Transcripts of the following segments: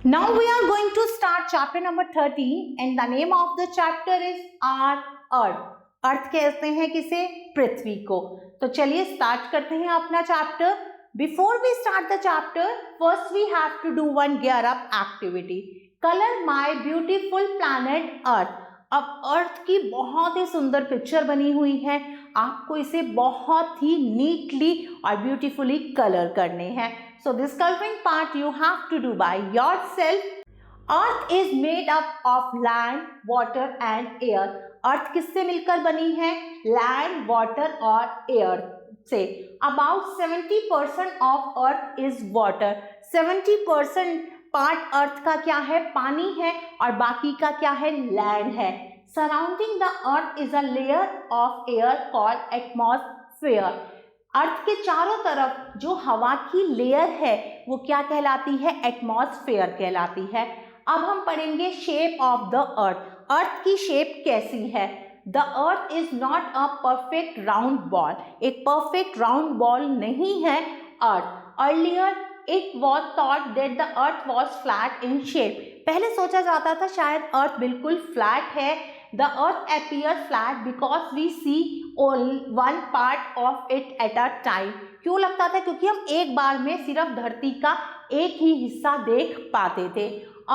Now we are going to start chapter number 30 and the name of the chapter is our Earth. अर्थ कहते हैं किसे? पृथ्वी को. तो चलिए स्टार्ट करते हैं अपना chapter. Before we start the chapter, first we have to do one gear up activity. Color my beautiful planet Earth. अब अर्थ की बहुत ही सुंदर पिक्चर बनी हुई है. आपको इसे बहुत ही नीटली और ब्यूटीफुली कलर करने हैं. So this coloring part you have to do by yourself. Earth is made up of land, water and air. अर्थ किससे मिलकर बनी है? लैंड, वाटर और एयर से. About 70% of Earth is water. 70% part earth का क्या है? पानी है और बाकी का क्या है? लैंड है. Surrounding the Earth is a layer of air called atmosphere. अर्थ के चारों तरफ जो हवा की लेयर है वो क्या कहलाती है? एटमॉस्फेयर कहलाती है. अब हम पढ़ेंगे shape of the earth. Earth की शेप कैसी है? The earth is not a perfect round ball. एक परफेक्ट राउंड बॉल नहीं है earth. Earlier it was thought that the earth was flat in shape. पहले सोचा जाता था शायद अर्थ बिल्कुल फ्लैट है. The earth appears flat because we see only one part of it at a time. क्यों लगता था? क्योंकि हम एक बार में सिर्फ धरती का एक ही हिस्सा देख पाते थे.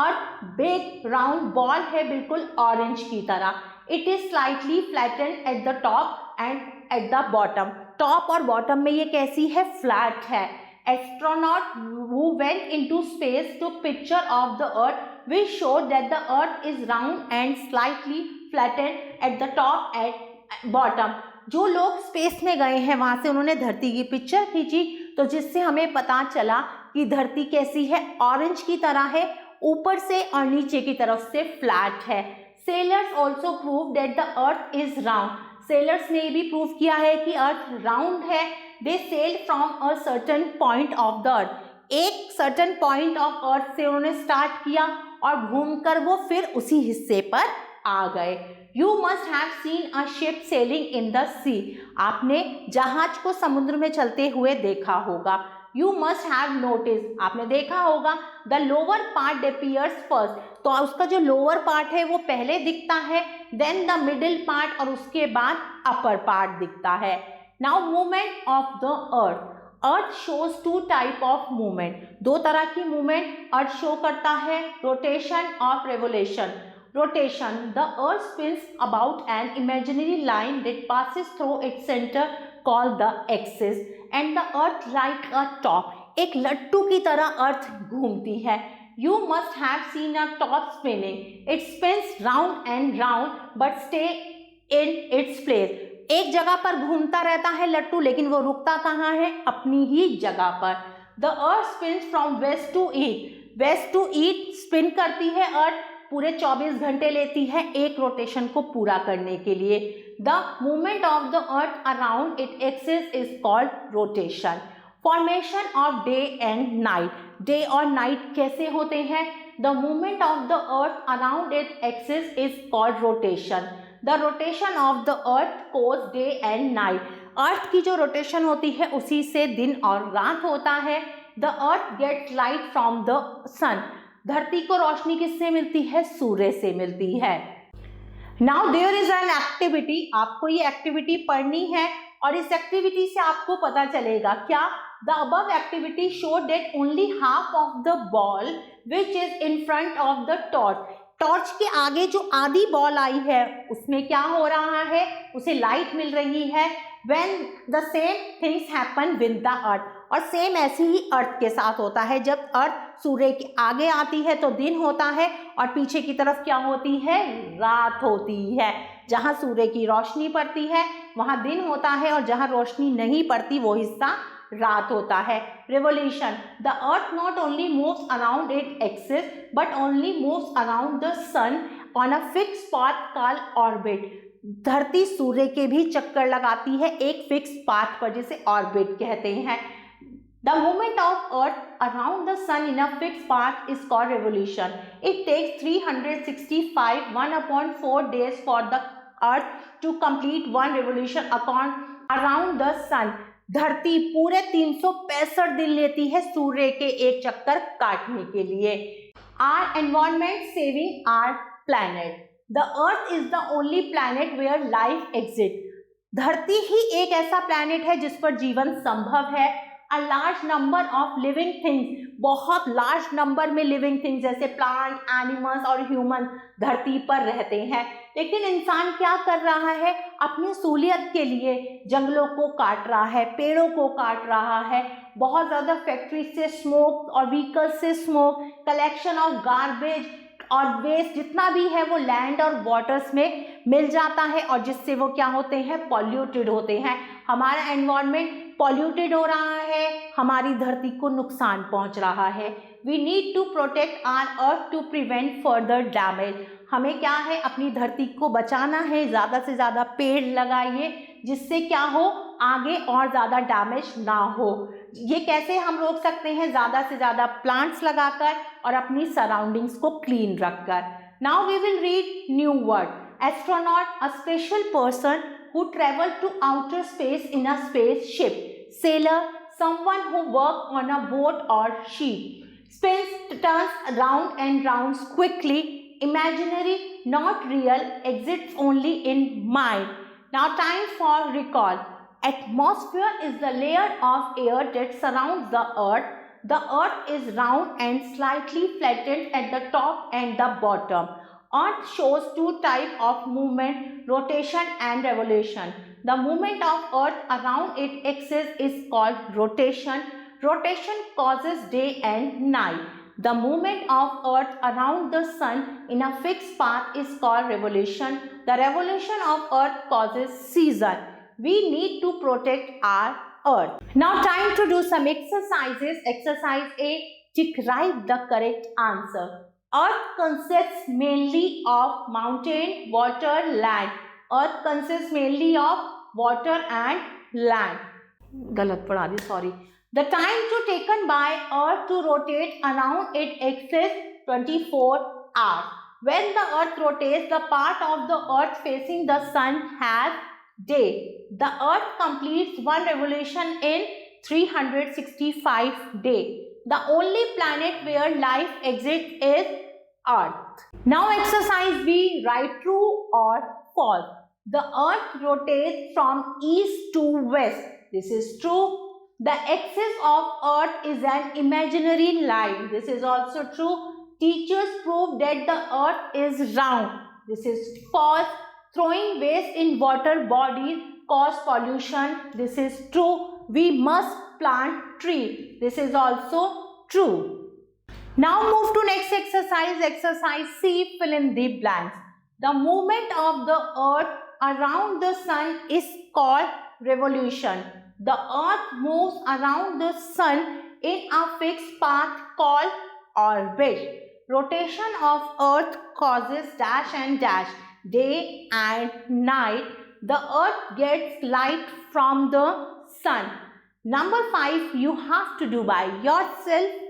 अर्थ बिग राउंड बॉल है, बिल्कुल ऑरेंज की तरह. It is slightly flattened at the top and at the bottom. Top और बॉटम में ये कैसी है? फ्लैट है. Astronaut who went into space took picture of the earth which showed that the earth is round and slightly flattened at the top and bottom. जो लोग space में गए हैं वहां से उन्होंने धरती की पिक्चर खींची तो जिससे हमें पता चला कि धरती कैसी है? ऑरेंज की तरह है, ऊपर से और नीचे की तरफ से फ्लैट है. Sailors also proved that the earth is round. Sailors ने भी प्रूव किया है कि अर्थ राउंड है. They sailed from a certain point of the earth. एक सर्टेन पॉइंट ऑफ अर्थ से उन्होंने स्टार्ट किया और घूमकर वो फिर उसी हिस्से पर आ गए. You must have seen a ship sailing in the sea. आपने जहाज को समुद्र में चलते हुए देखा होगा. You must have notice. आपने देखा होगा the lower part appears first. तो उसका जो लोअर पार्ट है वो पहले दिखता है, देन द मिडिल पार्ट और उसके बाद अपर पार्ट दिखता है. Now movement of the earth. Earth shows two type of movement. दो तरह की मूवमेंट अर्थ शो करता है, रोटेशन और revolution. Rotation, the earth spins about an imaginary line that passes through its centre called the axis and the earth like a top. एक लट्टू की तरह अर्थ घूमती है. You must have seen a top spinning. It spins round and round but stay in its place. एक जगह पर घूमता रहता है लट्टू, लेकिन वो रुकता कहाँ है? अपनी ही जगह पर. The earth spins from west to east. West to east spin करती है अर्थ. पूरे 24 घंटे लेती है एक रोटेशन को पूरा करने के लिए. The movement of the earth around its axis is called rotation. Formation of day and night. Day और night कैसे होते हैं? The movement of the earth around its axis is called rotation. The rotation of the earth causes day and night. अर्थ की जो rotation होती है उसी से दिन और रात होता है. The earth gets light from the sun. धरती को रोशनी किससे मिलती है? सूर्य से मिलती है. Now there is an activity. आपको ये एक्टिविटी पढ़नी है और इस एक्टिविटी से आपको पता चलेगा क्या? The above activity show that only half of the ball which is in front of the torch. Torch के आगे जो आधी बॉल आई है उसमें क्या हो रहा है? उसे लाइट मिल रही है. When the same things happen with the earth. और सेम ऐसे ही अर्थ के साथ होता है. जब अर्थ सूर्य के आगे आती है तो दिन होता है और पीछे की तरफ क्या होती है? रात होती है. जहाँ सूर्य की रोशनी पड़ती है वहाँ दिन होता है और जहाँ रोशनी नहीं पड़ती वो हिस्सा रात होता है. Revolution, the earth not only moves around it axis but only moves around the sun on a fix path called orbit. धरती सूर्य के भी चक्कर लगाती है एक फिक्स पाथ पर, जिसे ऑर्बिट कहते हैं. The movement of Earth around the Sun in a fixed path is called revolution. It takes 365 1/4 days for the Earth to complete one revolution around the Sun. धरती पूरे 365 दिन लेती है सूर्य के एक चक्कर काटने के लिए. Our environment saving our planet. The earth is the only planet where life exists. धरती ही एक ऐसा प्लैनेट है जिस पर जीवन संभव है. A large number of living things, बहुत लार्ज नंबर में लिविंग थिंग्स जैसे प्लांट, एनिमल्स और ह्यूमन धरती पर रहते हैं. लेकिन इंसान क्या कर रहा है? अपनी सहूलियत के लिए जंगलों को काट रहा है, पेड़ों को काट रहा है, बहुत ज़्यादा फैक्ट्री से स्मोक और व्हीकल से स्मोक, कलेक्शन ऑफ गार्बेज और वेस्ट जितना भी है वो लैंड और वाटर्स में मिल जाता है और जिससे वो क्या होते हैं? पॉल्यूटेड होते हैं. हमारा एनवायरनमेंट पॉल्यूटेड हो रहा है, हमारी धरती को नुकसान पहुंच रहा है. We need to protect our earth to prevent further damage. हमें क्या है? अपनी धरती को बचाना है. ज़्यादा से ज़्यादा पेड़ लगाइए जिससे क्या हो? आगे और ज़्यादा डैमेज ना हो. ये कैसे हम रोक सकते हैं? ज़्यादा से ज़्यादा प्लांट्स लगाकर और अपनी सराउंडिंग्स को क्लीन रखकर. Now we will read new word. Astronaut, a special person who traveled to outer space in a spaceship. Sailor, someone who works on a boat or ship. Spins, turns round and rounds quickly. Imaginary, not real, exists only in mind. Now time for recall. Atmosphere is the layer of air that surrounds the earth. The earth is round and slightly flattened at the top and the bottom. Earth shows two types of movement, rotation and revolution. The movement of Earth around its axis is called rotation. Rotation causes day and night. The movement of Earth around the Sun in a fixed path is called revolution. The revolution of Earth causes season. We need to protect our Earth. Now time to do some exercises. Exercise A. Write the correct answer. Earth consists mainly of mountain, water, land. Earth consists mainly of water and land. गलत पढ़ा दी, sorry. The time taken by Earth to rotate around its axis 24 hours. When the Earth rotates, the part of the Earth facing the Sun has day. The Earth completes one revolution in 365 days. The only planet where life exists is Earth. Now exercise B. Write true or false. The Earth rotates from east to west. This is true. The axis of Earth is an imaginary line. This is also true. Teachers prove that the Earth is round. This is false. Throwing waste in water bodies cause pollution. This is true. We must plant trees. This is also true. Now move to next exercise. Exercise C. Fill in the blanks. The movement of the Earth around the Sun is called revolution. The Earth moves around the Sun in a fixed path called orbit. Rotation of Earth causes dash and dash, day and night. The Earth gets light from the Sun. Number 5 you have to do by yourself.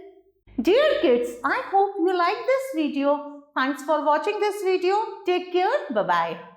Dear kids, I hope you like this video. Thanks for watching this video. Take care. Bye-bye.